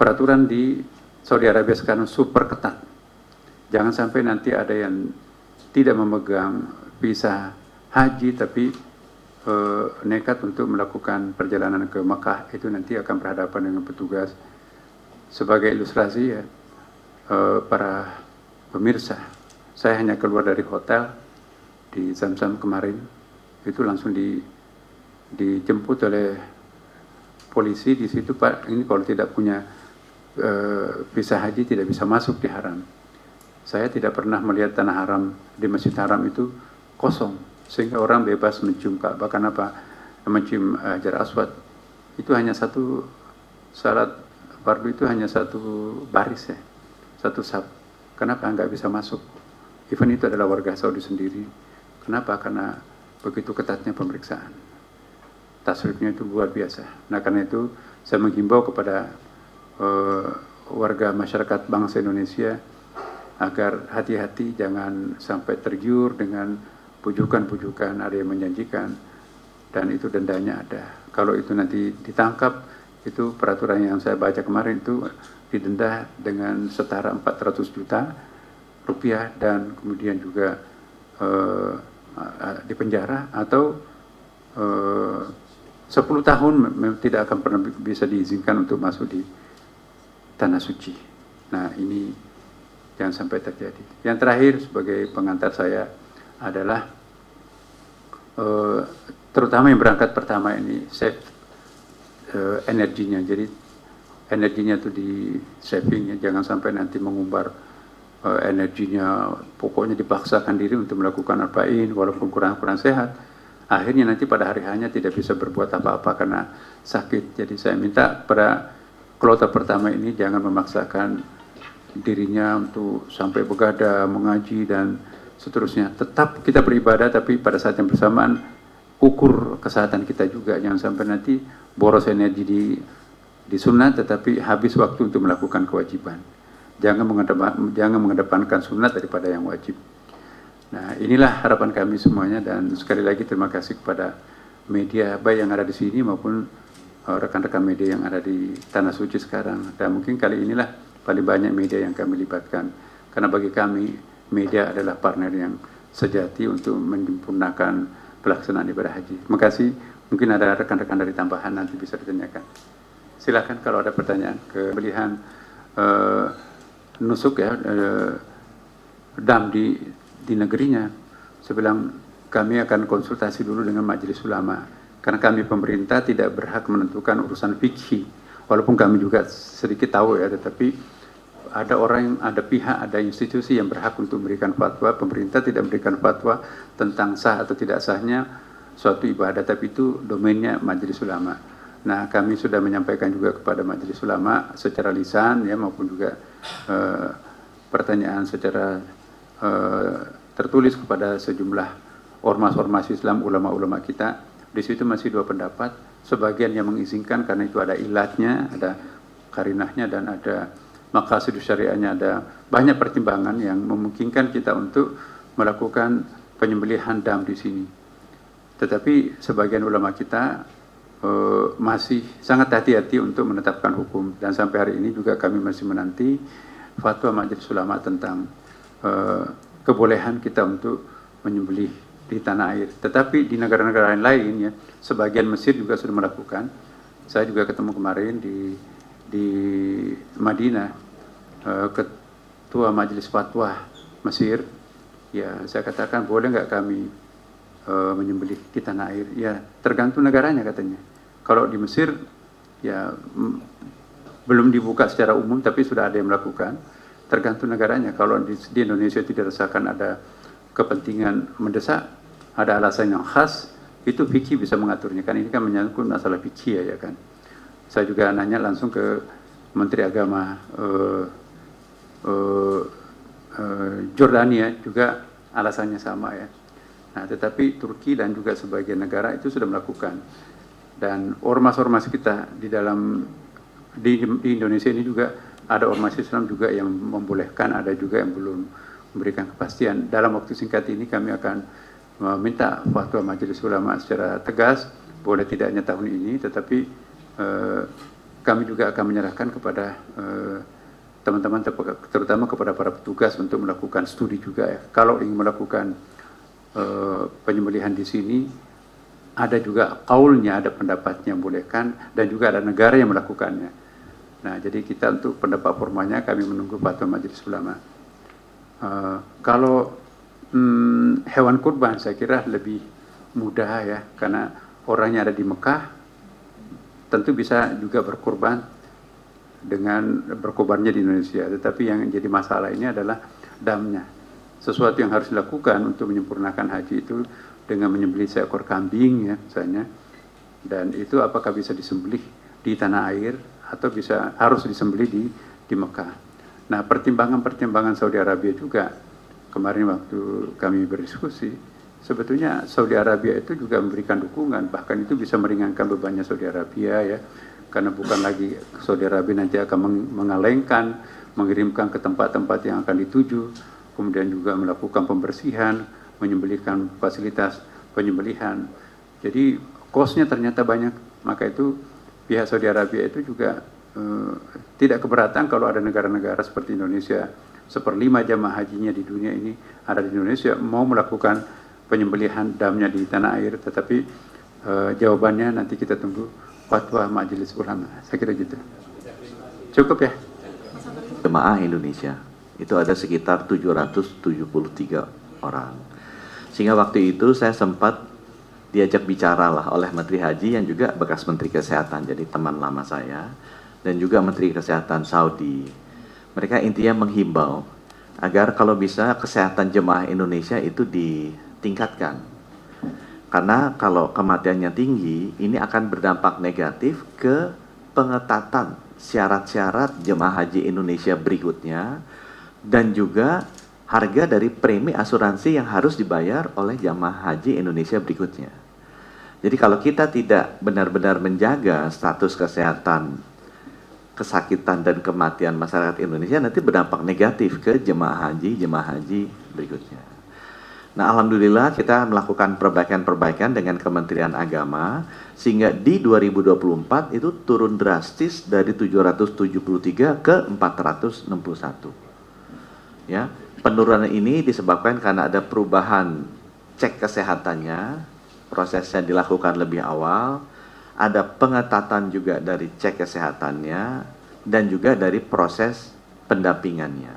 peraturan di Saudi Arabia sekarang super ketat. Jangan sampai nanti ada yang tidak memegang visa haji tapi nekat untuk melakukan perjalanan ke Makkah, itu nanti akan berhadapan dengan petugas. Sebagai ilustrasi ya, para pemirsa, saya hanya keluar dari hotel di Zamzam kemarin, itu langsung dijemput oleh polisi di situ, Pak, ini kalau tidak punya visa haji tidak bisa masuk di haram. Saya tidak pernah melihat tanah haram di Masjid Haram itu kosong, sehingga orang bebas mencium Ka'bah. Kenapa? Mencium Hajar Aswad. Itu hanya satu salat fardu, itu hanya satu baris ya, satu saf. Kenapa nggak bisa masuk? Even itu adalah warga Saudi sendiri. Kenapa? Karena begitu ketatnya pemeriksaan. Tasrifnya itu luar biasa. Nah karena itu saya menghimbau kepada warga masyarakat bangsa Indonesia agar hati-hati, jangan sampai tergiur dengan pujukan-pujukan, ada yang menjanjikan, dan itu dendanya ada. Kalau itu nanti ditangkap, itu peraturan yang saya baca kemarin itu didenda dengan setara 400 juta rupiah, dan kemudian juga dipenjara atau 10 tahun tidak akan pernah bisa diizinkan untuk masuk di tanah suci. Nah ini jangan sampai terjadi. Yang terakhir sebagai pengantar saya adalah terutama yang berangkat pertama ini save energinya. Jadi energinya itu di saving ya, jangan sampai nanti mengumbar energinya, pokoknya dipaksakan diri untuk melakukan arba'in walaupun kurang sehat. Akhirnya nanti pada hari hanya tidak bisa berbuat apa-apa karena sakit. Jadi saya minta pada kloter pertama ini jangan memaksakan dirinya untuk sampai begadang, mengaji dan seterusnya. Tetap kita beribadah, tapi pada saat yang bersamaan ukur kesehatan kita juga. Jangan sampai nanti boros energi di sunat tetapi habis waktu untuk melakukan kewajiban. Jangan mengedepankan sunat daripada yang wajib. Nah inilah harapan kami semuanya, dan sekali lagi terima kasih kepada media baik yang ada di sini maupun rekan-rekan media yang ada di Tanah Suci sekarang. Dan mungkin kali inilah paling banyak media yang kami libatkan, karena bagi kami media adalah partner yang sejati untuk menyempurnakan pelaksanaan ibadah haji. Terima kasih. Mungkin ada rekan-rekan dari tambahan nanti bisa ditanyakan. Silakan kalau ada pertanyaan. Pembelian nusuk ya, dam di negerinya. Saya bilang kami akan konsultasi dulu dengan majelis ulama, karena kami pemerintah tidak berhak menentukan urusan fikih. Walaupun kami juga sedikit tahu ya, tetapi ada orang, ada pihak, ada institusi yang berhak untuk memberikan fatwa. Pemerintah tidak memberikan fatwa tentang sah atau tidak sahnya suatu ibadah, tapi itu domainnya majelis ulama. Nah, kami sudah menyampaikan juga kepada majelis ulama secara lisan ya, maupun juga pertanyaan secara tertulis kepada sejumlah ormas-ormas Islam, ulama-ulama kita. Di situ masih dua pendapat. Sebagian yang mengizinkan karena itu ada ilatnya, ada karinahnya, dan ada maqasid syariahnya, ada banyak pertimbangan yang memungkinkan kita untuk melakukan penyembelihan dam di sini. Tetapi sebagian ulama kita masih sangat hati-hati untuk menetapkan hukum, dan sampai hari ini juga kami masih menanti fatwa majelis ulama tentang kebolehan kita untuk menyembelih di tanah air. Tetapi di negara-negara lain ya, sebagian Mesir juga sudah melakukan. Saya juga ketemu kemarin di Madinah ketua majelis fatwa Mesir. Ya, saya katakan boleh nggak kami menyembelih di tanah air? Ya, tergantung negaranya katanya. Kalau di Mesir ya belum dibuka secara umum, tapi sudah ada yang melakukan. Tergantung negaranya. Kalau di Indonesia tidak rasakan ada kepentingan mendesak, ada alasan yang khas, itu fikih bisa mengaturnya. Kan ini kan menyangkut masalah fikih ya kan. Saya juga nanya langsung ke Menteri Agama Jordania, juga alasannya sama ya. Nah, tetapi Turki dan juga sebagian negara itu sudah melakukan. Dan ormas-ormas kita di Indonesia ini juga ada ormas Islam juga yang membolehkan, ada juga yang belum memberikan kepastian. Dalam waktu singkat ini kami akan meminta fatwa majelis ulama secara tegas, boleh tidaknya tahun ini, tetapi kami juga akan menyerahkan kepada teman-teman, terutama kepada para petugas untuk melakukan studi juga ya. Kalau ingin melakukan penyembelihan di sini, ada juga kaulnya, ada pendapatnya yang bolehkan, dan juga ada negara yang melakukannya. Nah, jadi kita untuk pendapat formalnya kami menunggu fatwa Majelis Ulama. Kalau hewan kurban saya kira lebih mudah ya, karena orangnya ada di Mekah, tentu bisa juga berkurban dengan berkorbannya di Indonesia. Tetapi yang jadi masalah ini adalah damnya. Sesuatu yang harus dilakukan untuk menyempurnakan haji itu dengan menyembelih seekor kambing ya misalnya, dan itu apakah bisa disembelih di tanah air atau harus disembelih di Mekah. Nah, pertimbangan Saudi Arabia juga kemarin waktu kami berdiskusi, sebetulnya Saudi Arabia itu juga memberikan dukungan, bahkan itu bisa meringankan bebannya Saudi Arabia ya, karena bukan lagi Saudi Arabia nanti akan mengalengkan, mengirimkan ke tempat-tempat yang akan dituju, kemudian juga melakukan pembersihan, menyembelihkan fasilitas penyembelihan. Jadi kosnya ternyata banyak, maka itu pihak Saudi Arabia itu juga tidak keberatan kalau ada negara-negara seperti Indonesia, 1/5 jamaah hajinya di dunia ini ada di Indonesia, mau melakukan penyembelihan damnya di tanah air. Tetapi jawabannya nanti kita tunggu fatwa Majelis Ulama. Saya kira gitu. Cukup ya? Jemaah Indonesia itu ada sekitar 773 orang. Sehingga waktu itu saya sempat diajak bicara lah oleh Menteri Haji yang juga bekas Menteri Kesehatan, jadi teman lama saya, dan juga Menteri Kesehatan Saudi. Mereka intinya menghimbau agar kalau bisa kesehatan jemaah Indonesia itu ditingkatkan. Karena kalau kematiannya tinggi, ini akan berdampak negatif ke pengetatan syarat-syarat jemaah haji Indonesia berikutnya, dan juga harga dari premi asuransi yang harus dibayar oleh jamaah haji Indonesia berikutnya. Jadi kalau kita tidak benar-benar menjaga status kesehatan, kesakitan dan kematian masyarakat Indonesia, nanti berdampak negatif ke jemaah haji berikutnya. Nah, alhamdulillah kita melakukan perbaikan-perbaikan dengan Kementerian Agama sehingga di 2024 itu turun drastis dari 773 ke 461. Ya. Penurunan ini disebabkan karena ada perubahan cek kesehatannya, prosesnya dilakukan lebih awal, ada pengetatan juga dari cek kesehatannya, dan juga dari proses pendampingannya.